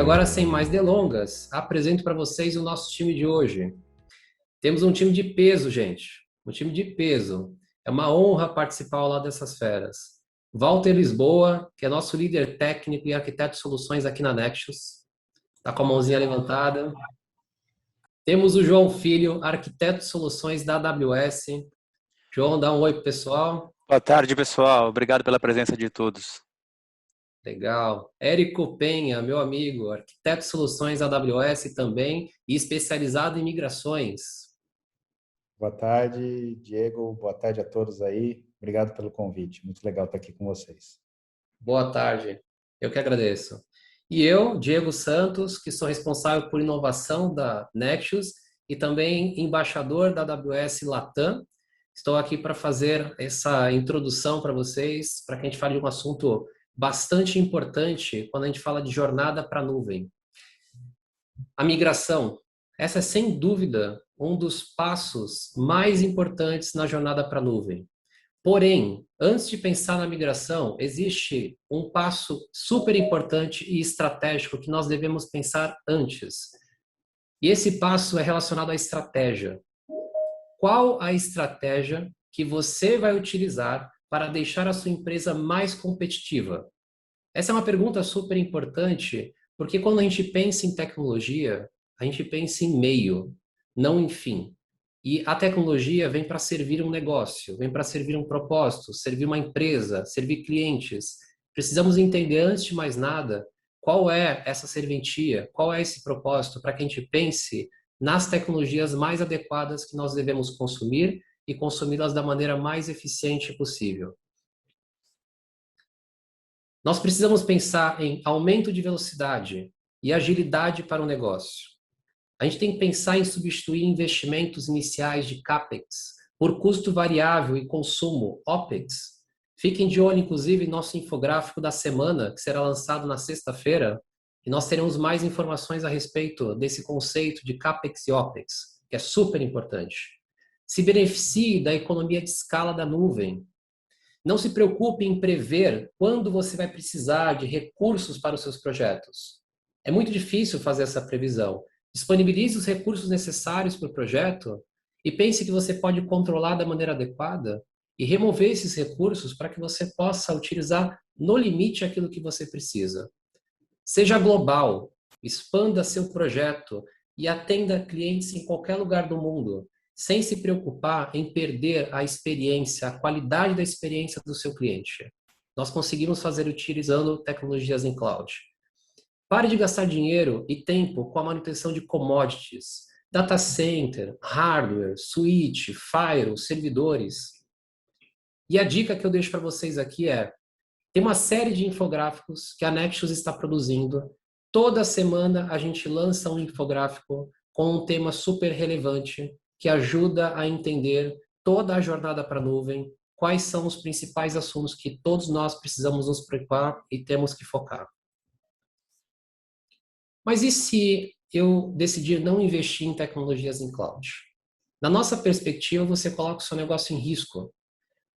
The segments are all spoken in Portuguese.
agora, sem mais delongas, apresento para vocês o nosso time de hoje. Temos um time de peso, gente. Um time de peso. É uma honra participar ao lado dessas feras. Walter Lisboa, que é nosso líder técnico e arquiteto de soluções aqui na Nexus. Está com a mãozinha levantada. Temos o João Filho, arquiteto de soluções da AWS. João, dá um oi pro pessoal. Boa tarde, pessoal. Obrigado pela presença de todos. Legal. Érico Penha, meu amigo, arquiteto de soluções AWS também e especializado em migrações. Boa tarde, Diego. Boa tarde a todos aí. Obrigado pelo convite. Muito legal estar aqui com vocês. Boa tarde. Eu que agradeço. E eu, Diego Santos, que sou responsável por inovação da Nexus e também embaixador da AWS Latam. Estou aqui para fazer essa introdução para vocês, para que a gente fale de um assunto bastante importante quando a gente fala de jornada para a nuvem. A migração. Essa é, sem dúvida, um dos passos mais importantes na jornada para a nuvem. Porém, antes de pensar na migração, existe um passo super importante e estratégico que nós devemos pensar antes. E esse passo é relacionado à estratégia. Qual a estratégia que você vai utilizar para deixar a sua empresa mais competitiva? Essa é uma pergunta super importante, porque quando a gente pensa em tecnologia, a gente pensa em meio, não em fim. E a tecnologia vem para servir um negócio, vem para servir um propósito, servir uma empresa, servir clientes. Precisamos entender, antes de mais nada, qual é essa serventia, qual é esse propósito, para que a gente pense nas tecnologias mais adequadas que nós devemos consumir e consumi-las da maneira mais eficiente possível. Nós precisamos pensar em aumento de velocidade e agilidade para o negócio. A gente tem que pensar em substituir investimentos iniciais de CAPEX por custo variável e consumo OPEX. Fiquem de olho, inclusive, em nosso infográfico da semana, que será lançado na sexta-feira, e nós teremos mais informações a respeito desse conceito de CAPEX e OPEX, que é super importante. Se beneficie da economia de escala da nuvem. Não se preocupe em prever quando você vai precisar de recursos para os seus projetos. É muito difícil fazer essa previsão. Disponibilize os recursos necessários para o projeto e pense que você pode controlar da maneira adequada e remover esses recursos para que você possa utilizar no limite aquilo que você precisa. Seja global, expanda seu projeto e atenda clientes em qualquer lugar do mundo, sem se preocupar em perder a experiência, a qualidade da experiência do seu cliente. Nós conseguimos fazer utilizando tecnologias em cloud. Pare de gastar dinheiro e tempo com a manutenção de commodities, data center, hardware, switch, firewall, servidores. E a dica que eu deixo para vocês aqui é: tem uma série de infográficos que a Nexus está produzindo. Toda semana a gente lança um infográfico com um tema super relevante que ajuda a entender toda a jornada para a nuvem, quais são os principais assuntos que todos nós precisamos nos preocupar e temos que focar. Mas e se eu decidir não investir em tecnologias em cloud? Na nossa perspectiva, você coloca o seu negócio em risco.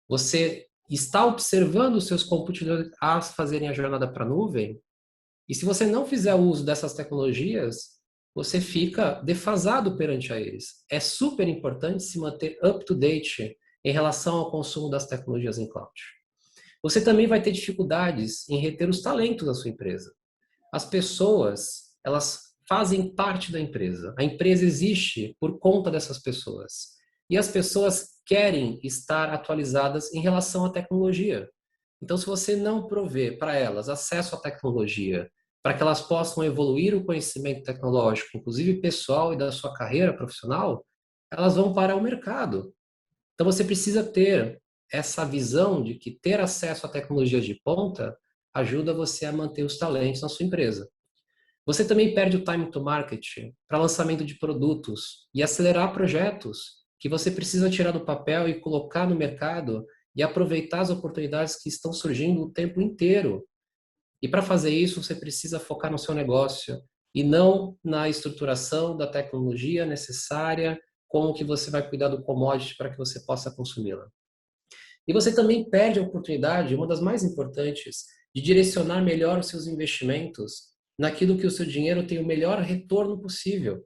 Você está observando os seus computadores a fazerem a jornada para a nuvem, e se você não fizer uso dessas tecnologias, você fica defasado perante a eles. É super importante se manter up-to-date em relação ao consumo das tecnologias em cloud. Você também vai ter dificuldades em reter os talentos da sua empresa. As pessoas, elas fazem parte da empresa. A empresa existe por conta dessas pessoas. E as pessoas querem estar atualizadas em relação à tecnologia. Então, se você não prover para elas acesso à tecnologia, para que elas possam evoluir o conhecimento tecnológico, inclusive pessoal e da sua carreira profissional, elas vão para o mercado. Então, você precisa ter essa visão de que ter acesso a tecnologias de ponta ajuda você a manter os talentos na sua empresa. Você também perde o time to market para lançamento de produtos e acelerar projetos que você precisa tirar do papel e colocar no mercado e aproveitar as oportunidades que estão surgindo o tempo inteiro. E para fazer isso, você precisa focar no seu negócio e não na estruturação da tecnologia necessária, como que você vai cuidar do commodity para que você possa consumi-la. E você também perde a oportunidade, uma das mais importantes, de direcionar melhor os seus investimentos naquilo que o seu dinheiro tem o melhor retorno possível.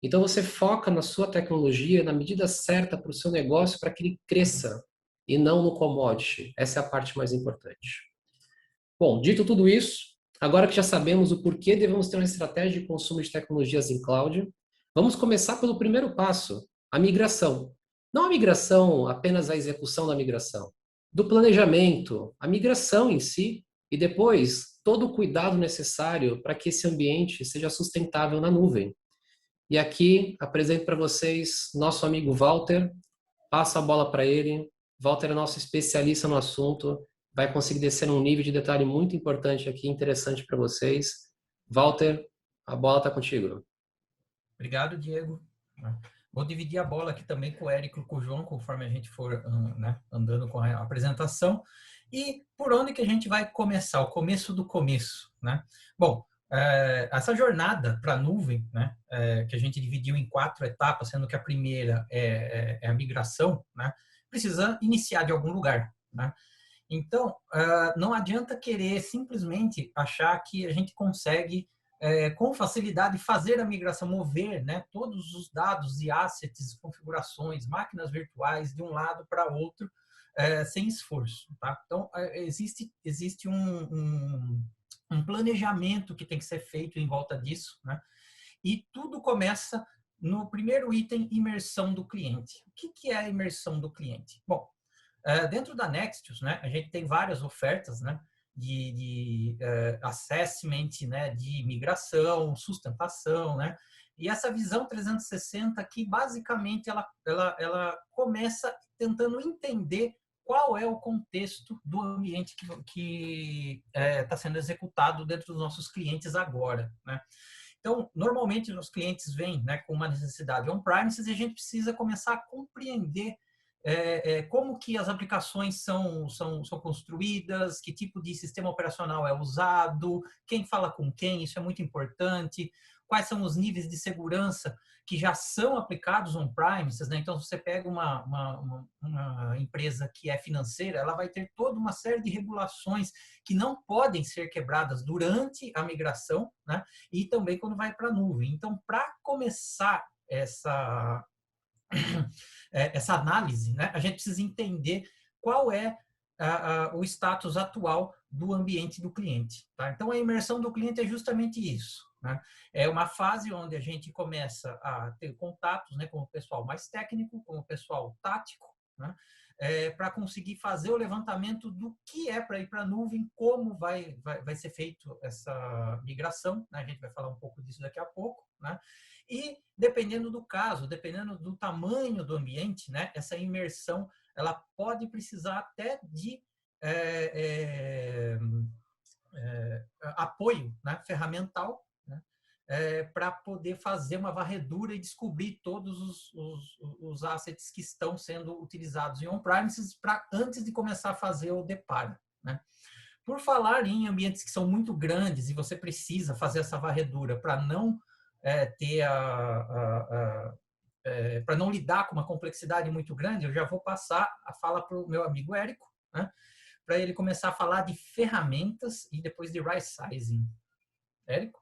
Então você foca na sua tecnologia na medida certa para o seu negócio para que ele cresça e não no commodity. Essa é a parte mais importante. Bom, dito tudo isso, agora que já sabemos o porquê devemos ter uma estratégia de consumo de tecnologias em cloud, vamos começar pelo primeiro passo, a migração. Não a migração, apenas a execução da migração, do planejamento, a migração em si, e depois todo o cuidado necessário para que esse ambiente seja sustentável na nuvem. E aqui apresento para vocês nosso amigo Walter. Passa a bola para ele. Walter é nosso especialista no assunto. Vai conseguir descer num nível de detalhe muito importante aqui, interessante para vocês. Walter, a bola está contigo. Obrigado, Diego. Vou dividir a bola aqui também com o Érico e com o João, conforme a gente for andando com a apresentação. E por onde que a gente vai começar? O começo do começo, né? Bom, essa jornada para a nuvem, né, que a gente dividiu em 4 etapas, sendo que a primeira é a migração, né, precisa iniciar de algum lugar, né? Então, não adianta querer simplesmente achar que a gente consegue, com facilidade, fazer a migração, mover, né, todos os dados e assets, configurações, máquinas virtuais de um lado para outro, sem esforço. Tá? Então, existe um planejamento que tem que ser feito em volta disso, né? E tudo começa no primeiro item, imersão do cliente. O que é a imersão do cliente? Bom, dentro da Nextios, né, a gente tem várias ofertas, né, de assessment, né, de migração, sustentação, né, e essa visão 360 aqui, basicamente, ela começa tentando entender qual é o contexto do ambiente que está sendo executado dentro dos nossos clientes agora, né. Então, normalmente, os clientes vêm, né, com uma necessidade on-premises e a gente precisa começar a compreender como que as aplicações são construídas, que tipo de sistema operacional é usado, quem fala com quem, isso é muito importante, quais são os níveis de segurança que já são aplicados on-premises, né? Então, se você pega uma empresa que é financeira, ela vai ter toda uma série de regulações que não podem ser quebradas durante a migração, né? E também quando vai para a nuvem. Então, para começar essa análise, né, a gente precisa entender qual é o status atual do ambiente do cliente. Tá? Então, a imersão do cliente é justamente isso. Né? É uma fase onde a gente começa a ter contatos, né, com o pessoal mais técnico, com o pessoal tático, né, para conseguir fazer o levantamento do que é para ir para a nuvem, como vai ser feito essa migração. Né? A gente vai falar um pouco disso daqui a pouco. Né? E dependendo do caso, dependendo do tamanho do ambiente, né, essa imersão ela pode precisar até de apoio, né, ferramental, né, para poder fazer uma varredura e descobrir todos os assets que estão sendo utilizados em on-premises antes de começar a fazer o deparo. Né? Por falar em ambientes que são muito grandes e você precisa fazer essa varredura para não para não lidar com uma complexidade muito grande, eu já vou passar a fala para o meu amigo Érico, né, para ele começar a falar de ferramentas e depois de right sizing. Érico?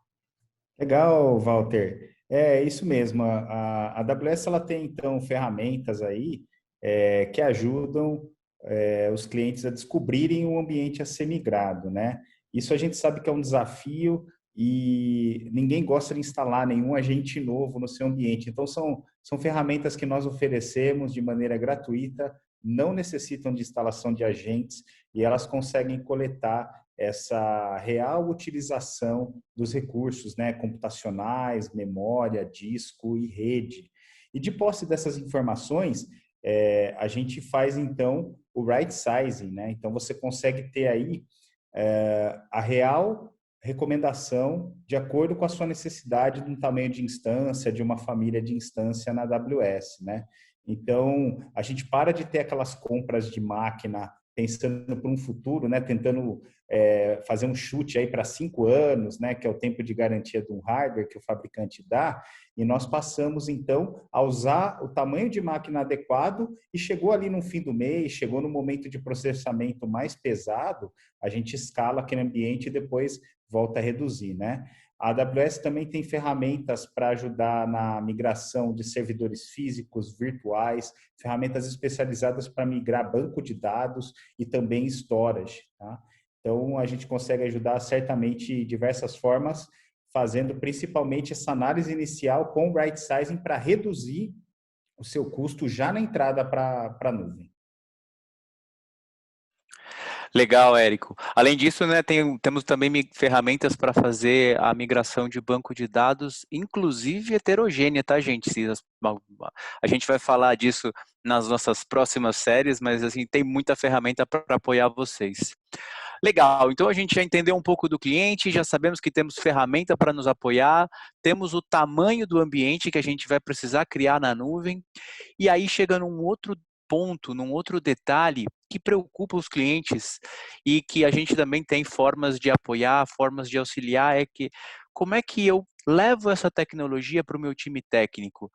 Legal, Walter. É isso mesmo. A AWS ela tem então ferramentas aí que ajudam os clientes a descobrirem o ambiente a ser migrado, né? Isso a gente sabe que é um desafio e ninguém gosta de instalar nenhum agente novo no seu ambiente. Então, são ferramentas que nós oferecemos de maneira gratuita, não necessitam de instalação de agentes e elas conseguem coletar essa real utilização dos recursos, né, computacionais, memória, disco e rede. E de posse dessas informações, a gente faz, então, o right sizing, né? Então, você consegue ter aí a real recomendação de acordo com a sua necessidade de um tamanho de instância, de uma família de instância na AWS, né? Então, a gente para de ter aquelas compras de máquina pensando por um futuro, né, tentando fazer um chute aí para 5 anos, né, que é o tempo de garantia de um hardware que o fabricante dá, e nós passamos, então, a usar o tamanho de máquina adequado e chegou ali no fim do mês, chegou no momento de processamento mais pesado, a gente escala aquele ambiente e depois volta a reduzir, né? A AWS também tem ferramentas para ajudar na migração de servidores físicos, virtuais, ferramentas especializadas para migrar banco de dados e também storage, tá? Então, a gente consegue ajudar certamente de diversas formas, fazendo principalmente essa análise inicial com right sizing para reduzir o seu custo já na entrada para a nuvem. Legal, Érico. Além disso, né, temos também ferramentas para fazer a migração de banco de dados, inclusive heterogênea, tá, gente? A gente vai falar disso nas nossas próximas séries, mas assim, tem muita ferramenta para apoiar vocês. Legal, então a gente já entendeu um pouco do cliente, já sabemos que temos ferramenta para nos apoiar, temos o tamanho do ambiente que a gente vai precisar criar na nuvem, e aí chega num outro ponto, num outro detalhe que preocupa os clientes e que a gente também tem formas de apoiar, formas de auxiliar, é que como é que eu levo essa tecnologia para o meu time técnico?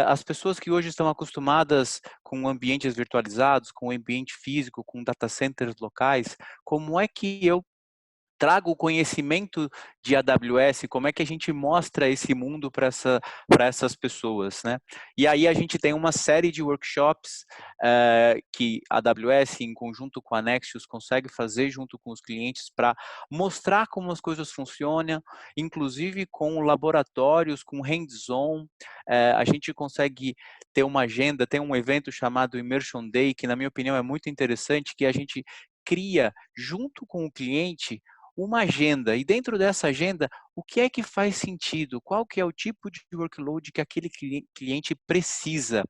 As pessoas que hoje estão acostumadas com ambientes virtualizados, com ambiente físico, com data centers locais, como é que eu trago o conhecimento de AWS, como é que a gente mostra esse mundo para essas pessoas, né? E aí a gente tem uma série de workshops que a AWS, em conjunto com a Nexius, consegue fazer junto com os clientes para mostrar como as coisas funcionam, inclusive com laboratórios, com hands-on. A gente consegue ter uma agenda, tem um evento chamado Immersion Day, que na minha opinião é muito interessante, que a gente cria junto com o cliente uma agenda, e dentro dessa agenda, o que é que faz sentido? Qual que é o tipo de workload que aquele cliente precisa?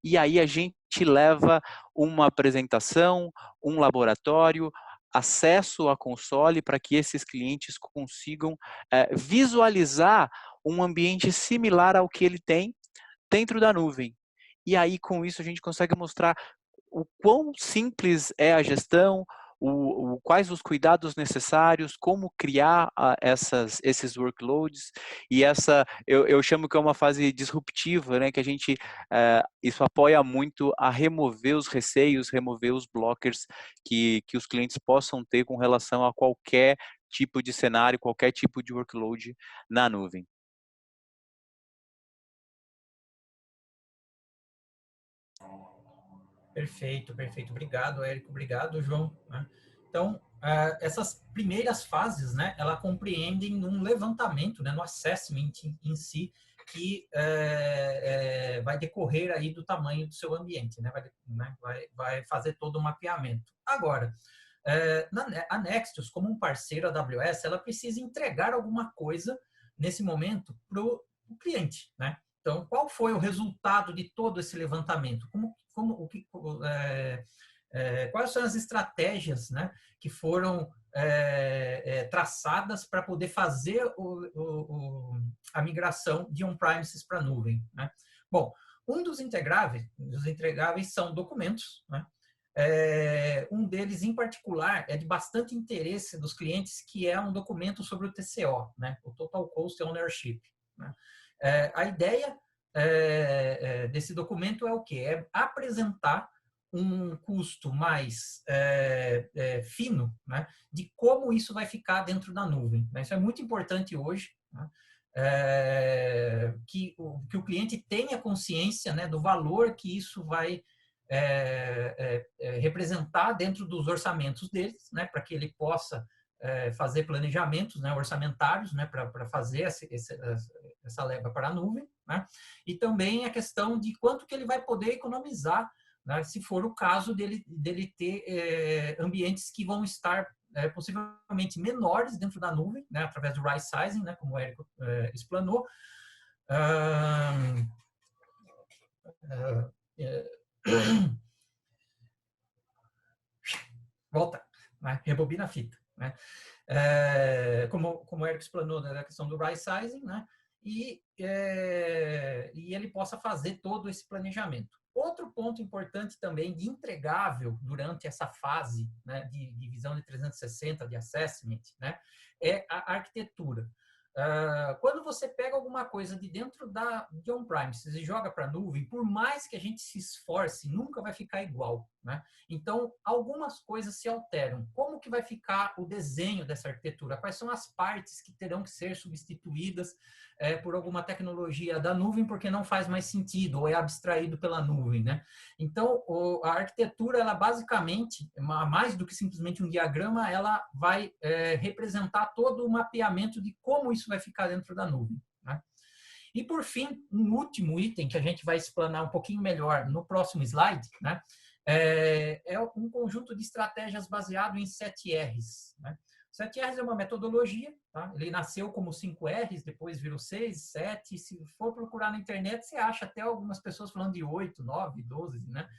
E aí a gente leva uma apresentação, um laboratório, acesso a console para que esses clientes consigam visualizar um ambiente similar ao que ele tem dentro da nuvem. E aí, com isso, a gente consegue mostrar o quão simples é a gestão, quais os cuidados necessários, como criar esses workloads, e eu chamo que é uma fase disruptiva, né, que a gente, isso apoia muito a remover os receios, remover os blockers que os clientes possam ter com relação a qualquer tipo de cenário, qualquer tipo de workload na nuvem. Perfeito, perfeito. Obrigado, Érico. Obrigado, João. Então, essas primeiras fases, né, ela compreendem um levantamento, né, no assessment em si, que vai decorrer aí do tamanho do seu ambiente, né, vai fazer todo o mapeamento. Agora, a Nexius, como um parceiro da AWS, ela precisa entregar alguma coisa nesse momento para o cliente, né? Então, qual foi o resultado de todo esse levantamento? Quais são as estratégias, né, que foram traçadas para poder fazer a migração de on-premises para a nuvem, né? Bom, um dos entregáveis são documentos, né? Um deles, em particular, é de bastante interesse dos clientes, que é um documento sobre o TCO, né? O Total Cost Ownership, né? A ideia desse documento é o quê? É apresentar um custo mais fino, né, de como isso vai ficar dentro da nuvem, né? Isso é muito importante hoje, né? Que o cliente tenha consciência, né, do valor que isso vai representar dentro dos orçamentos deles, né, para que ele possa fazer planejamentos, né, orçamentários, né, para fazer essa leva para a nuvem, né? E também a questão de quanto que ele vai poder economizar, né, se for o caso dele ter ambientes que vão estar possivelmente menores dentro da nuvem, né, através do right sizing, né, como o Érico explanou. Volta, né? Rebobina a fita, né? Como o Érico explanou, né, da questão do right sizing, né? E ele possa fazer todo esse planejamento. outro ponto importante também de entregável durante essa fase, né, de visão de 360, de assessment, né, é a arquitetura. Quando você pega alguma coisa de dentro de on-premises e joga para a nuvem, por mais que a gente se esforce, nunca vai ficar igual, né? Então, algumas coisas se alteram. Como que vai ficar o desenho dessa arquitetura? Quais são as partes que terão que ser substituídas por alguma tecnologia da nuvem porque não faz mais sentido ou é abstraído pela nuvem, né? Então, a arquitetura, ela basicamente, mais do que simplesmente um diagrama, ela vai representar todo o mapeamento de como isso vai ficar dentro da nuvem, né? E, por fim, um último item que a gente vai explanar um pouquinho melhor no próximo slide, né? É um conjunto de estratégias baseado em 7 R's, né? 7 R's é uma metodologia, tá? Ele nasceu como 5 R's, depois virou 6, 7. Se for procurar na internet, você acha até algumas pessoas falando de 8, 9, 12, né?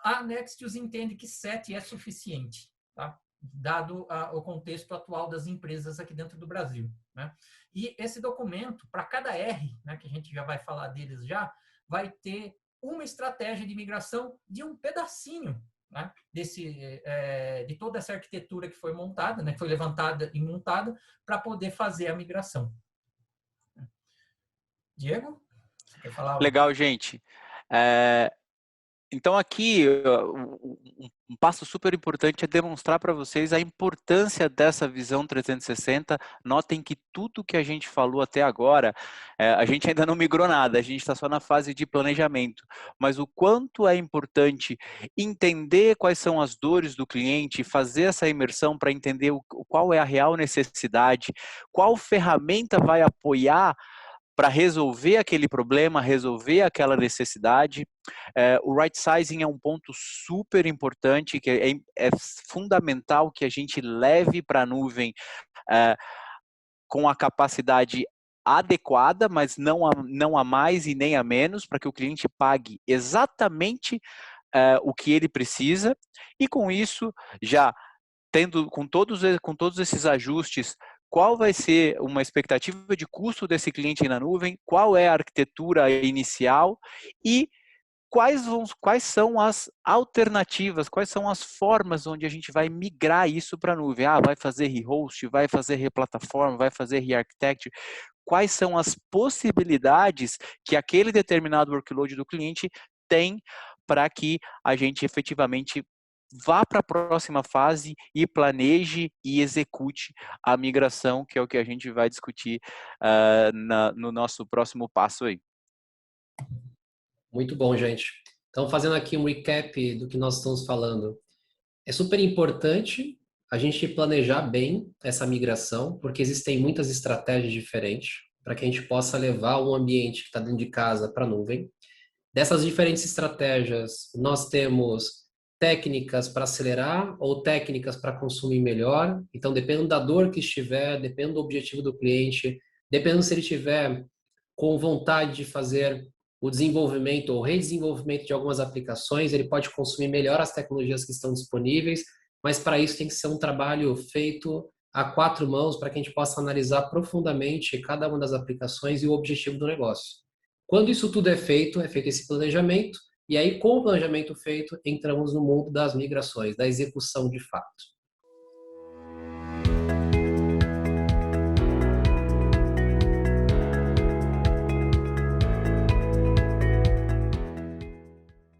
A Nexius entende que 7 é suficiente, tá? Dado o contexto atual das empresas aqui dentro do Brasil, né? E esse documento, para cada R, né, que a gente já vai falar deles já, vai ter uma estratégia de migração de um pedacinho, né, de toda essa arquitetura que foi montada, né, que foi levantada e montada para poder fazer a migração. Diego, você quer falar? Legal, gente. Então, aqui, um passo super importante é demonstrar para vocês a importância dessa visão 360. Notem que tudo que a gente falou até agora, a gente ainda não migrou nada, a gente está só na fase de planejamento. Mas o quanto é importante entender quais são as dores do cliente, fazer essa imersão para entender qual é a real necessidade, qual ferramenta vai apoiar para resolver aquele problema, resolver aquela necessidade. O right sizing é um ponto super importante, que é fundamental que a gente leve para a nuvem com a capacidade adequada, mas não a mais e nem a menos, para que o cliente pague exatamente o que ele precisa, e com isso, já tendo com todos esses ajustes, qual vai ser uma expectativa de custo desse cliente na nuvem, qual é a arquitetura inicial e quais são as alternativas, quais são as formas onde a gente vai migrar isso para a nuvem. Vai fazer rehost, vai fazer replataforma, vai fazer rearchitect. Quais são as possibilidades que aquele determinado workload do cliente tem para que a gente efetivamente vá para a próxima fase e planeje e execute a migração, que é o que a gente vai discutir no nosso próximo passo aí. Muito bom, gente. Então, fazendo aqui um recap do que nós estamos falando. É super importante a gente planejar bem essa migração, porque existem muitas estratégias diferentes para que a gente possa levar um ambiente que está dentro de casa para a nuvem. Dessas diferentes estratégias, nós temos técnicas para acelerar ou técnicas para consumir melhor. Então, dependendo da dor que estiver, dependendo do objetivo do cliente, dependendo se ele estiver com vontade de fazer o desenvolvimento ou redesenvolvimento de algumas aplicações, ele pode consumir melhor as tecnologias que estão disponíveis, mas para isso tem que ser um trabalho feito a 4 mãos para que a gente possa analisar profundamente cada uma das aplicações e o objetivo do negócio. Quando isso tudo é feito esse planejamento, e aí com o planejamento feito, entramos no mundo das migrações, da execução de fato.